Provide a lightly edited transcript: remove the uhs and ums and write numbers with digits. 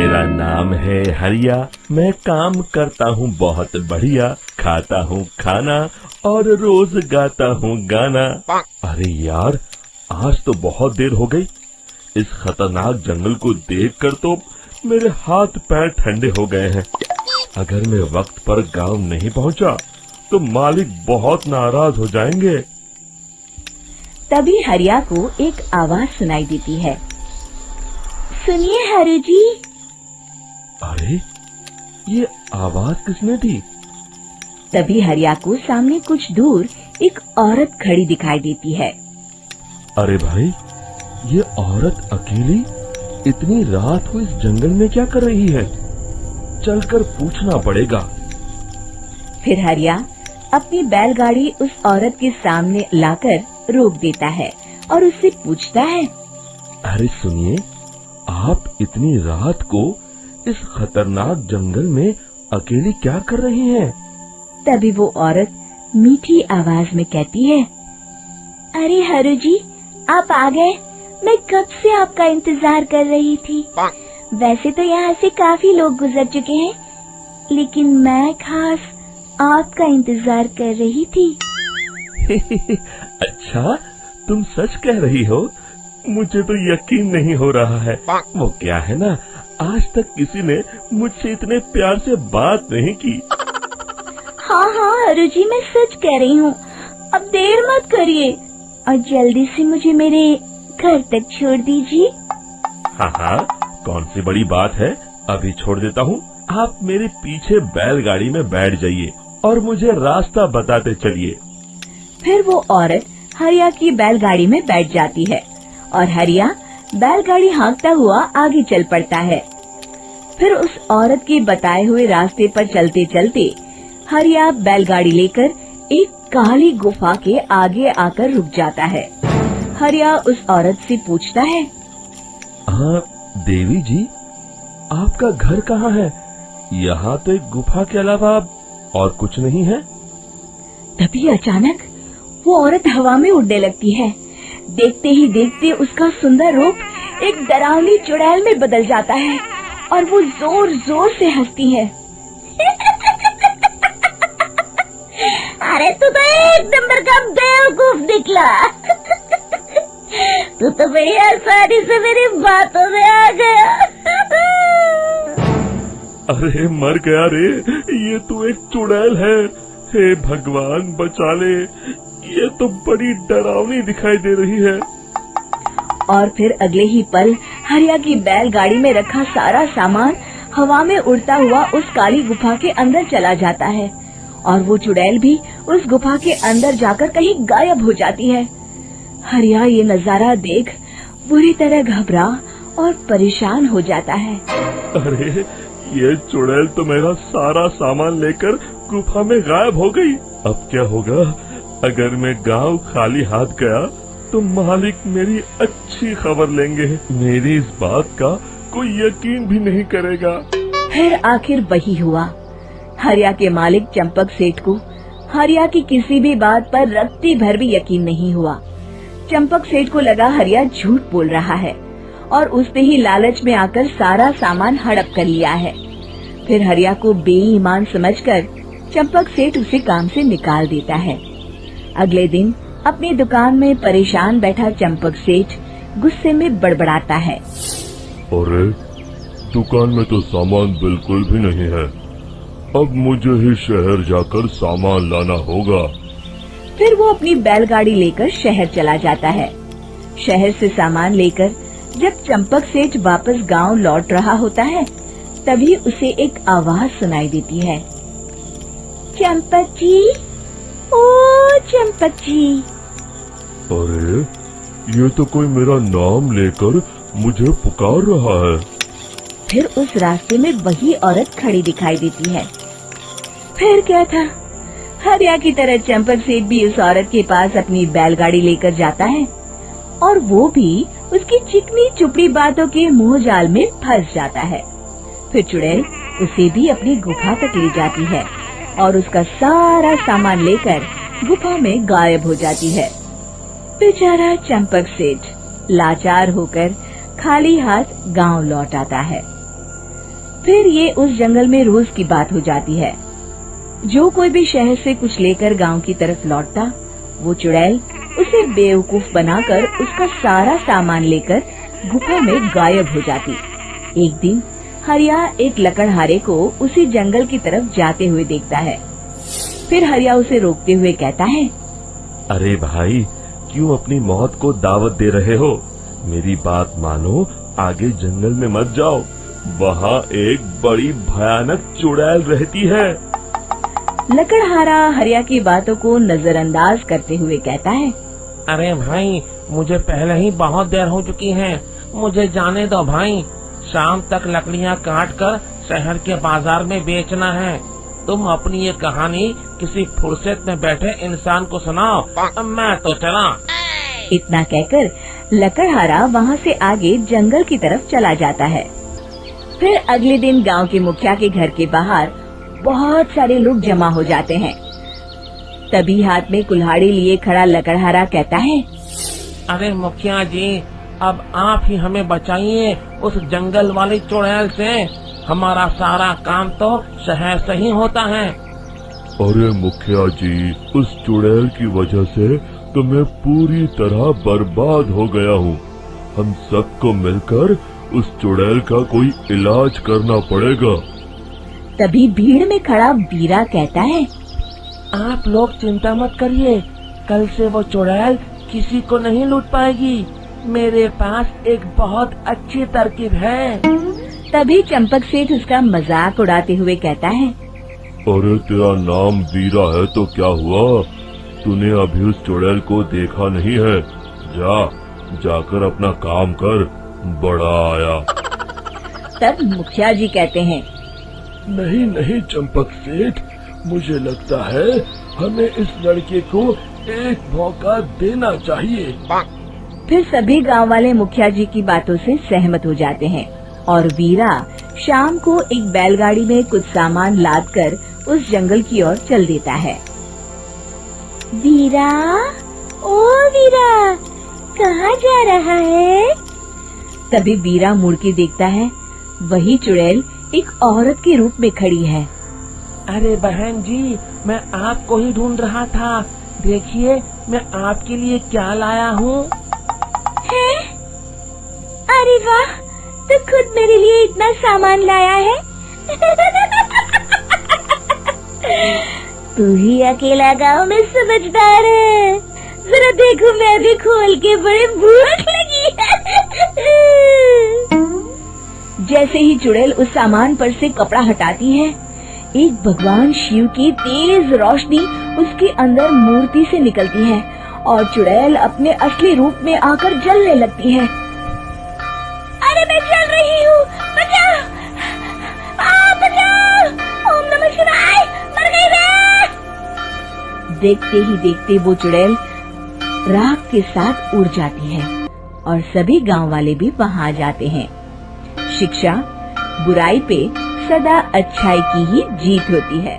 मेरा नाम है हरिया, मैं काम करता हूँ बहुत बढ़िया, खाता हूँ खाना और रोज गाता हूँ गाना। अरे यार, आज तो बहुत देर हो गई। इस खतरनाक जंगल को देखकर तो मेरे हाथ पैर ठंडे हो गए हैं। अगर मैं वक्त पर गांव नहीं पहुंचा तो मालिक बहुत नाराज हो जाएंगे। तभी हरिया को एक आवाज सुनाई देती है। सुनिए हरु जी। अरे, ये आवाज किसने दी? तभी हरिया को सामने कुछ दूर एक औरत खड़ी दिखाई देती है। अरे भाई, ये औरत अकेली इतनी रात को इस जंगल में क्या कर रही है? चलकर पूछना पड़ेगा। फिर हरिया अपनी बैलगाड़ी उस औरत के सामने लाकर रोक देता है और उससे पूछता है। अरे सुनिए, आप इतनी रात को इस खतरनाक जंगल में अकेली क्या कर रही हैं? तभी वो औरत मीठी आवाज में कहती है। अरे हरु जी, आप आ गए। मैं कब से आपका इंतजार कर रही थी। वैसे तो यहाँ से काफी लोग गुजर चुके हैं, लेकिन मैं खास आपका इंतजार कर रही थी। अच्छा, तुम सच कह रही हो? मुझे तो यकीन नहीं हो रहा है। वो क्या है ना, आज तक किसी ने मुझसे इतने प्यार से बात नहीं की। हाँ हरु जी, मैं सच कह रही हूँ। अब देर मत करिए और जल्दी से मुझे मेरे घर तक छोड़ दीजिए। हाँ, कौन सी बड़ी बात है, अभी छोड़ देता हूँ। आप मेरे पीछे बैलगाड़ी में बैठ जाइए और मुझे रास्ता बताते चलिए। फिर वो औरत हरिया की बैलगाड़ी में बैठ जाती है और हरिया बैलगाड़ी हाँकता हुआ आगे चल पड़ता है। फिर उस औरत के बताए हुए रास्ते पर चलते चलते हरिया बैलगाड़ी लेकर एक काली गुफा के आगे आकर रुक जाता है। हरिया उस औरत से पूछता है। हाँ देवी जी, आपका घर कहाँ है? यहाँ तो एक गुफा के अलावा और कुछ नहीं है। तभी अचानक वो औरत हवा में उड़ने लगती है। देखते ही देखते उसका सुंदर रूप एक डरावनी चुड़ैल में बदल जाता है और वो जोर जोर से हंसती है। अरे तू तो एक नंबर का बेवकूफ निकला। तू तो बड़ी आसानी से मेरी बातों में आ गया। अरे मर गया रे, ये तो एक चुड़ैल है। हे भगवान बचा ले, ये तो बड़ी डरावनी दिखाई दे रही है। और फिर अगले ही पल हरिया की बैलगाड़ी में रखा सारा सामान हवा में उड़ता हुआ उस काली गुफा के अंदर चला जाता है और वो चुड़ैल भी उस गुफा के अंदर जाकर कहीं गायब हो जाती है। हरिया ये नजारा देख बुरी तरह घबरा और परेशान हो जाता है। अरे, ये चुड़ैल तो मेरा सारा सामान लेकर गुफा में गायब हो गई। अब क्या होगा? अगर मैं गांव खाली हाथ गया तो मालिक मेरी अच्छी खबर लेंगे। मेरी इस बात का कोई यकीन भी नहीं करेगा। फिर आखिर वही हुआ। हरिया के मालिक चंपक सेठ को हरिया की किसी भी बात पर रत्ती भर भी यकीन नहीं हुआ। चंपक सेठ को लगा हरिया झूठ बोल रहा है और उसने ही लालच में आकर सारा सामान हड़प कर लिया है। फिर हरिया को बेईमान समझकर चंपक सेठ उसे काम से निकाल देता है। अगले दिन अपनी दुकान में परेशान बैठा चंपक सेठ गुस्से में बड़बड़ाता है। अरे, दुकान में तो सामान बिल्कुल भी नहीं है। अब मुझे ही शहर जाकर सामान लाना होगा। फिर वो अपनी बैलगाड़ी लेकर शहर चला जाता है। शहर से सामान लेकर जब चंपक सेठ वापस गांव लौट रहा होता है, तभी उसे एक आवाज सुनाई देती है। चंपक जी, ओ चंपक जी। अरे, ये तो कोई मेरा नाम लेकर मुझे पुकार रहा है। फिर उस रास्ते में वही औरत खड़ी दिखाई देती है। फिर क्या था, हरिया की तरह चंपक सेठ भी उस औरत के पास अपनी बैलगाड़ी लेकर जाता है और वो भी उसकी चिकनी चुपड़ी बातों के मोह जाल में फंस जाता है। फिर चुड़ैल उसे भी अपनी गुफा तक ले जाती है और उसका सारा सामान लेकर गुफा में गायब हो जाती है। बेचारा चंपक सेठ लाचार होकर खाली हाथ गांव लौट आता है। फिर ये उस जंगल में रोज की बात हो जाती है। जो कोई भी शहर से कुछ लेकर गांव की तरफ लौटता, वो चुड़ैल उसे बेवकूफ बनाकर उसका सारा सामान लेकर गुफा में गायब हो जाती। एक दिन हरिया एक लकड़हारे को उसी जंगल की तरफ जाते हुए देखता है। फिर हरिया उसे रोकते हुए कहता है, अरे भाई, क्यों अपनी मौत को दावत दे रहे हो? मेरी बात मानो, आगे जंगल में मत जाओ, वहाँ एक बड़ी भयानक चुड़ैल रहती है। लकड़हारा हरिया की बातों को नजरअंदाज करते हुए कहता है, अरे भाई, मुझे पहले ही बहुत देर हो चुकी है, मुझे जाने दो भाई। शाम तक लकड़ियाँ काट कर शहर के बाजार में बेचना है। तुम अपनी ये कहानी किसी फुर्सत में बैठे इंसान को सुनाओ, मैं तो चला। इतना कहकर लकड़हारा वहाँ से आगे जंगल की तरफ चला जाता है। फिर अगले दिन गांव के मुखिया के घर के बाहर बहुत सारे लोग जमा हो जाते हैं। तभी हाथ में कुल्हाड़ी लिए खड़ा लकड़हारा कहता है, अरे मुखिया जी, अब आप ही हमें बचाइए उस जंगल वाली चुड़ैल से। हमारा सारा काम तो शहर से ही होता है। अरे मुखिया जी, उस चुड़ैल की वजह से तो मैं पूरी तरह बर्बाद हो गया हूँ। हम सबको मिलकर उस चुड़ैल का कोई इलाज करना पड़ेगा। तभी भीड़ में खड़ा वीरा कहता है, आप लोग चिंता मत करिए, कल से वो चुड़ैल किसी को नहीं लूट पाएगी। मेरे पास एक बहुत अच्छी तरकीब है। तभी चंपक सेठ उसका मजाक उड़ाते हुए कहता है, अरे तेरा नाम वीरा है तो क्या हुआ? तूने अभी उस चुड़ैल को देखा नहीं है? जाकर अपना काम कर, बड़ा आया। तब मुखिया जी कहते हैं, नहीं नहीं चंपक सेठ, मुझे लगता है हमें इस लड़के को एक मौका देना चाहिए। फिर सभी गांव वाले मुखिया जी की बातों से सहमत हो जाते हैं और वीरा शाम को एक बैलगाड़ी में कुछ सामान लादकर उस जंगल की ओर चल देता है। वीरा, ओ वीरा, कहाँ जा रहा है? तभी वीरा मुड़ के देखता है, वही चुड़ैल एक औरत के रूप में खड़ी है। अरे बहन जी, मैं आपको ही ढूंढ रहा था। देखिए, मैं आपके लिए क्या लाया हूँ। अरे वाह, तो खुद मेरे लिए इतना सामान लाया है। तू ही अकेला गांव में समझदार है। जरा देखो, मैं भी खोल के, बड़े भूख लगी है। जैसे ही चुड़ैल उस सामान पर से कपड़ा हटाती है, एक भगवान शिव की तेज रोशनी उसके अंदर मूर्ति से निकलती है और चुड़ैल अपने असली रूप में आकर जलने लगती है। अरे मैं जल रही हूँ, बचाओ! बचाओ! ओम नमः शिवाय, मर गई मैं! देखते ही देखते वो चुड़ैल राख के साथ उड़ जाती है और सभी गांव वाले भी वहां आ जाते हैं। शिक्षा बुराई पे सदा अच्छाई की ही जीत होती है।